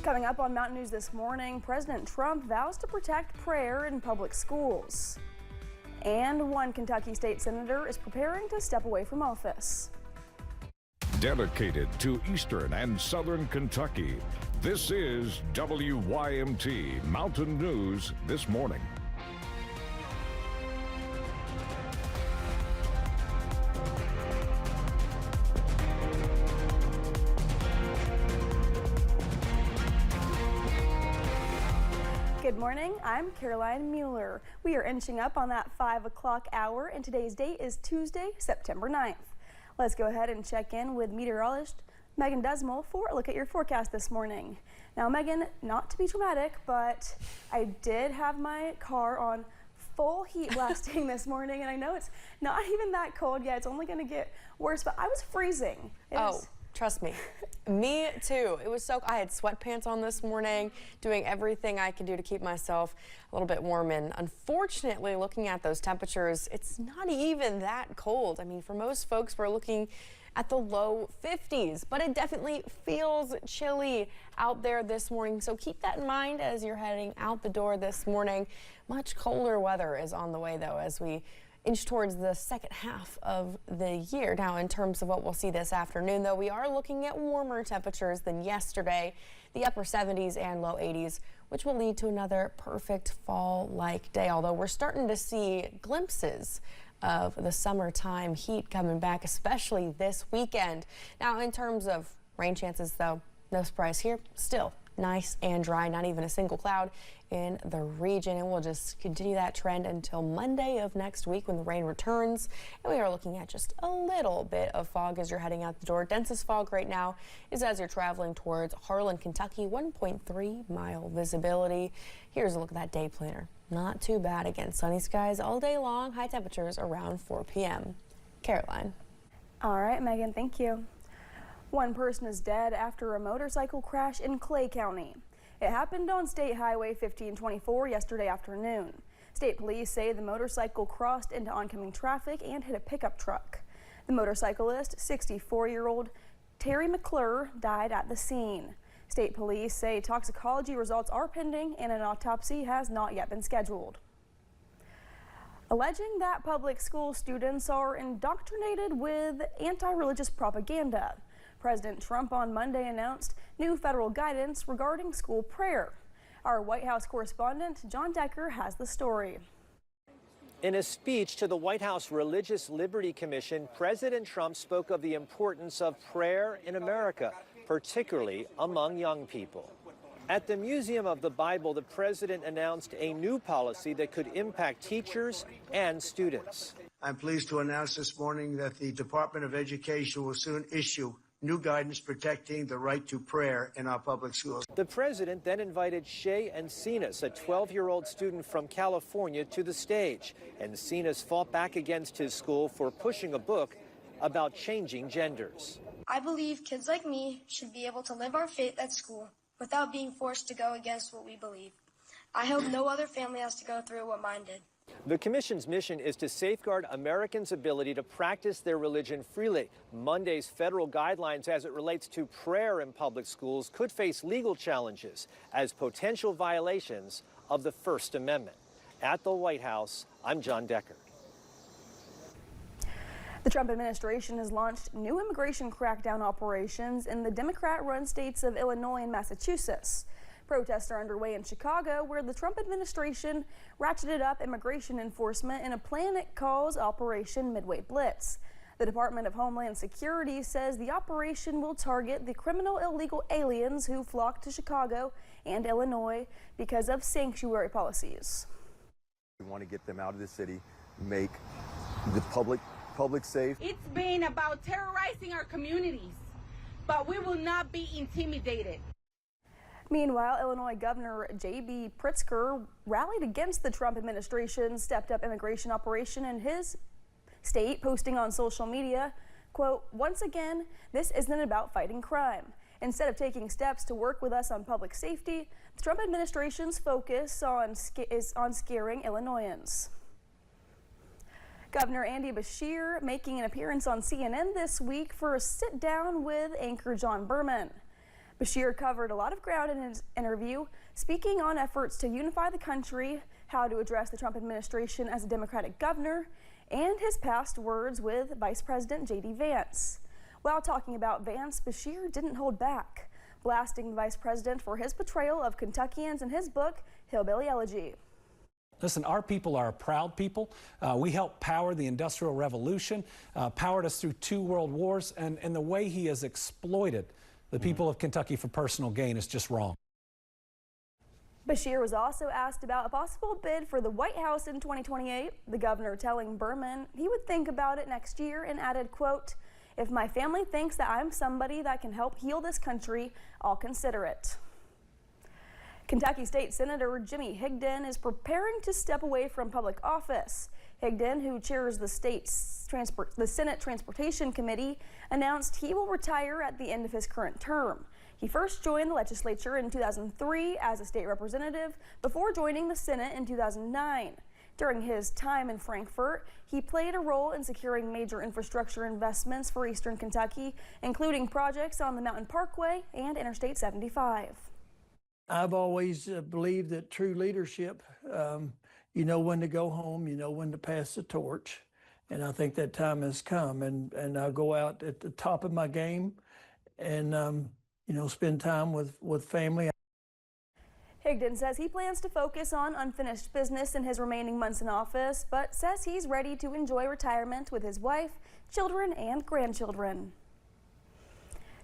Coming up on Mountain News this morning, President Trump vows to protect prayer in public schools. And one Kentucky state senator is preparing to step away from office. Dedicated to Eastern and Southern Kentucky, this is WYMT Mountain News this morning. Good morning, I'm Caroline Mueller. We are inching up on that 5 o'clock hour, and today's date is Tuesday, September 9th. Let's go ahead and check in with meteorologist Megan Desmond for a look at your forecast this morning. Now, Megan, not to be dramatic, but I did have my car on full heat blasting this morning, and I know it's not even that cold yet. It's only going to get worse, but I was freezing. Trust me. Me too. It was I had sweatpants on this morning, doing everything I could do to keep myself a little bit warm. And unfortunately, looking at those temperatures, it's not even that cold. I mean, for most folks, we're looking at the low 50s, but it definitely feels chilly out there this morning. So keep that in mind as you're heading out the door this morning. Much colder weather is on the way, though, as we inch towards the second half of the year. Now, in terms of what we'll see this afternoon, though, we are looking at warmer temperatures than yesterday, the upper 70s and low 80s, which will lead to another perfect fall-like day, although we're starting to see glimpses of the summertime heat coming back, especially this weekend. Now, in terms of rain chances, though, no surprise here, still nice and dry, not even a single cloud in the region, and we'll just continue that trend until Monday of next week when the rain returns. And we are looking at just a little bit of fog as you're heading out the door. Densest fog right now is as you're traveling towards Harlan, Kentucky, 1.3 mile visibility. Here's a look at that day planner. Not too bad. Again, sunny skies all day long, high temperatures around 4 p.m. Caroline. All right, Megan, thank you. One person is dead after a motorcycle crash in Clay County. It happened on State Highway 1524 yesterday afternoon. State police say the motorcycle crossed into oncoming traffic and hit a pickup truck. The motorcyclist, 64-year-old Terry McClure, died at the scene. State police say toxicology results are pending and an autopsy has not yet been scheduled. Alleging that public school students are indoctrinated with anti-religious propaganda, President Trump on Monday announced new federal guidance regarding school prayer. Our White House correspondent, John Decker, has the story. In a speech to the White House Religious Liberty Commission, President Trump spoke of the importance of prayer in America, particularly among young people. At the Museum of the Bible, the president announced a new policy that could impact teachers and students. I'm pleased to announce this morning that the Department of Education will soon issue new guidance protecting the right to prayer in our public schools. The president then invited Shay Encinas, a 12-year-old student from California, to the stage. Encinas fought back against his school for pushing a book about changing genders. I believe kids like me should be able to live our faith at school without being forced to go against what we believe. I hope no other family has to go through what mine did. The commission's mission is to safeguard Americans' ability to practice their religion freely. Monday's federal guidelines as it relates to prayer in public schools could face legal challenges as potential violations of the First Amendment. At the White House, I'm John Decker. The Trump administration has launched new immigration crackdown operations in the Democrat-run states of Illinois and Massachusetts. Protests are underway in Chicago, where the Trump administration ratcheted up immigration enforcement in a plan it calls Operation Midway Blitz. The Department of Homeland Security says the operation will target the criminal illegal aliens who flock to Chicago and Illinois because of sanctuary policies. We want to get them out of the city, make the public safe. It's been about terrorizing our communities, but we will not be intimidated. Meanwhile, Illinois Governor J.B. Pritzker rallied against the Trump administration's stepped-up immigration operation in his state, posting on social media, quote, "Once again, this isn't about fighting crime. Instead of taking steps to work with us on public safety, the Trump administration's focus is on scaring Illinoisans." Governor Andy Beshear making an appearance on CNN this week for a sit-down with anchor John Berman. Beshear covered a lot of ground in his interview, speaking on efforts to unify the country, how to address the Trump administration as a Democratic governor, and his past words with Vice President J.D. Vance. While talking about Vance, Beshear didn't hold back, blasting the vice president for his portrayal of Kentuckians in his book, Hillbilly Elegy. Listen, our people are a proud people. We helped power the Industrial Revolution, powered us through 2 world wars, and the way he has exploited the people of Kentucky for personal gain is just wrong. Beshear was also asked about a possible bid for the White House in 2028, the governor telling Berman he would think about it next year and added, quote, "If my family thinks that I'm somebody that can help heal this country, I'll consider it." Kentucky State Senator Jimmy Higdon is preparing to step away from public office. Higdon, who chairs the Senate Transportation Committee, announced he will retire at the end of his current term. He first joined the legislature in 2003 as a state representative before joining the Senate in 2009. During his time in Frankfort, he played a role in securing major infrastructure investments for eastern Kentucky, including projects on the Mountain Parkway and Interstate 75. I've always believed that true leadership, you know when to go home, you know when to pass the torch. And I think that time has come, and I'll go out at the top of my game and, you know, spend time with family. Higdon says he plans to focus on unfinished business in his remaining months in office, but says he's ready to enjoy retirement with his wife, children, and grandchildren.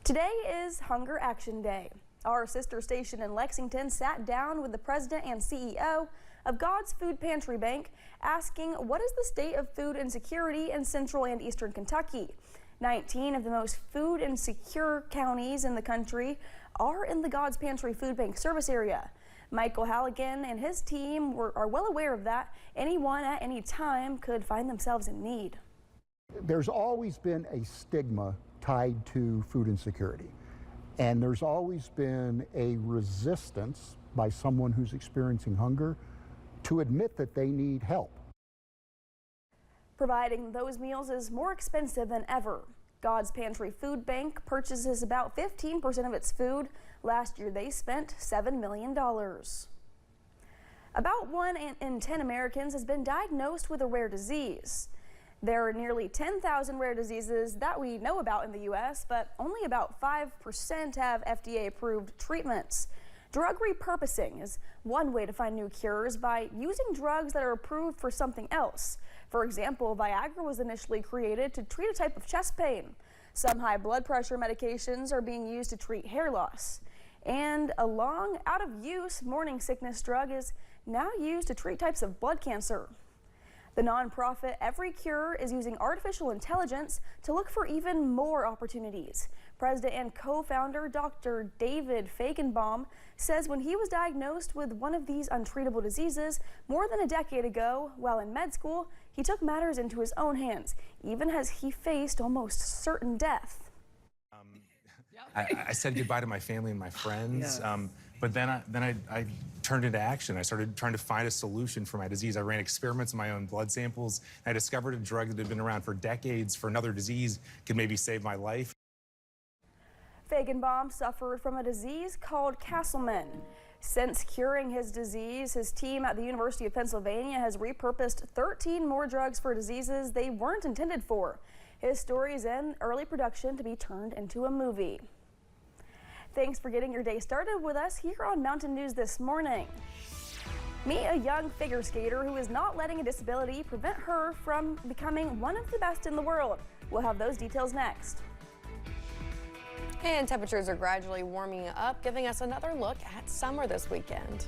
Today is Hunger Action Day. Our sister station in Lexington sat down with the president and CEO of God's Food Pantry Bank, asking what is the state of food insecurity in central and eastern Kentucky. 19 of the most food insecure counties in the country are in the God's Pantry Food Bank service area. Michael Halligan and his team are well aware of that. Anyone at any time could find themselves in need. There's always been a stigma tied to food insecurity. And there's always been a resistance by someone who's experiencing hunger to admit that they need help. Providing those meals is more expensive than ever. God's Pantry Food Bank purchases about 15% of its food. Last year they spent $7 million. About 1 in 10 Americans has been diagnosed with a rare disease. There are nearly 10,000 rare diseases that we know about in the U.S., but only about 5% have FDA-approved treatments. Drug repurposing is one way to find new cures by using drugs that are approved for something else. For example, Viagra was initially created to treat a type of chest pain. Some high blood pressure medications are being used to treat hair loss. And a long out-of-use morning sickness drug is now used to treat types of blood cancer. The nonprofit Every Cure is using artificial intelligence to look for even more opportunities. President and co-founder Dr. David Feigenbaum says when he was diagnosed with one of these untreatable diseases more than a decade ago, while in med school, he took matters into his own hands, even as he faced almost certain death. I said goodbye to my family and my friends, but then I turned into action. I started trying to find a solution for my disease. I ran experiments on my own blood samples. I discovered a drug that had been around for decades for another disease, could maybe save my life. Feigenbaum suffered from a disease called Castleman. Since curing his disease, his team at the University of Pennsylvania has repurposed 13 more drugs for diseases they weren't intended for. His story is in early production to be turned into a movie. Thanks for getting your day started with us here on Mountain News this morning. Meet a young figure skater who is not letting a disability prevent her from becoming one of the best in the world. We'll have those details next. And temperatures are gradually warming up, giving us another look at summer this weekend.